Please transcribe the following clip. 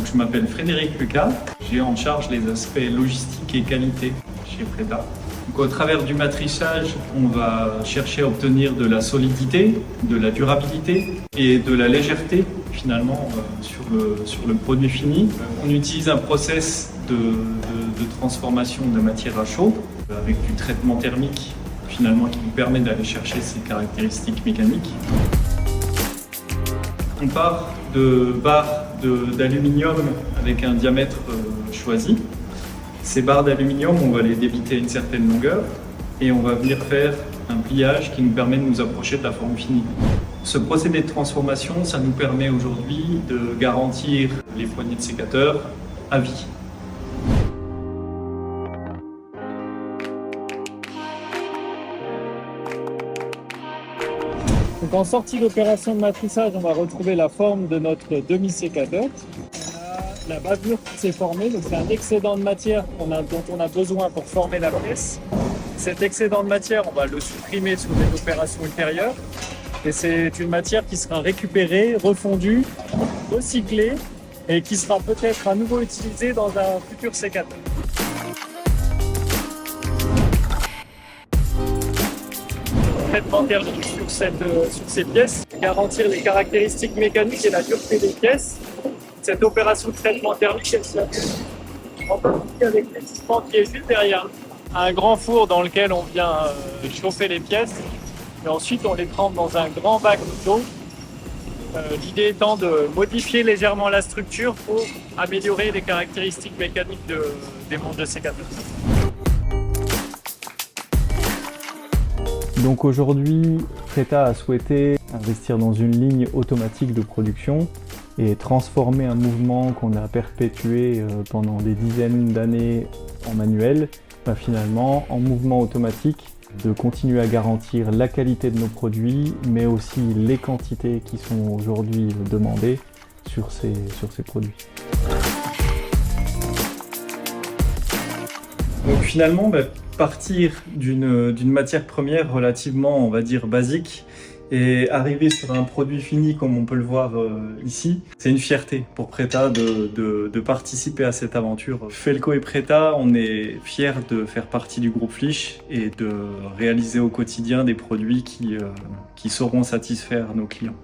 Donc je m'appelle Frédéric Lucas, j'ai en charge les aspects logistiques et qualité chez Preta. Donc, au travers du matrissage, on va chercher à obtenir de la solidité, de la durabilité et de la légèreté finalement sur le produit fini. On utilise un process de transformation de matière à chaud avec du traitement thermique finalement qui nous permet d'aller chercher ces caractéristiques mécaniques. On part de barres d'aluminium avec un diamètre choisi. Ces barres d'aluminium, on va les débiter à une certaine longueur et on va venir faire un pliage qui nous permet de nous approcher de la forme finie. Ce procédé de transformation, ça nous permet aujourd'hui de garantir les poignées de sécateur à vie. Donc en sortie d'opération de matrissage, on va retrouver la forme de notre demi-sécateur. On a la bavure qui s'est formée, donc c'est un excédent de matière dont on a besoin pour former la pièce. Cet excédent de matière, on va le supprimer sur des opérations ultérieures. Et c'est une matière qui sera récupérée, refondue, recyclée et qui sera peut-être à nouveau utilisée dans un futur sécateur. Traitement thermique sur ces pièces, garantir les caractéristiques mécaniques et la dureté des pièces. Cette opération de traitement thermique, elle se fait en partie avec l'équipement qui est juste derrière. Un grand four dans lequel on vient chauffer les pièces et ensuite on les trempe dans un grand bac d'eau. L'idée étant de modifier légèrement la structure pour améliorer les caractéristiques mécaniques des manches de sécateur. Donc aujourd'hui, Preta a souhaité investir dans une ligne automatique de production et transformer un mouvement qu'on a perpétué pendant des dizaines d'années en manuel, finalement en mouvement automatique, de continuer à garantir la qualité de nos produits, mais aussi les quantités qui sont aujourd'hui demandées sur ces produits. Donc finalement, partir d'une matière première relativement, on va dire, basique et arriver sur un produit fini comme on peut le voir ici, c'est une fierté pour Preta de participer à cette aventure. Felco et Preta, on est fiers de faire partie du groupe Flich et de réaliser au quotidien des produits qui sauront satisfaire nos clients.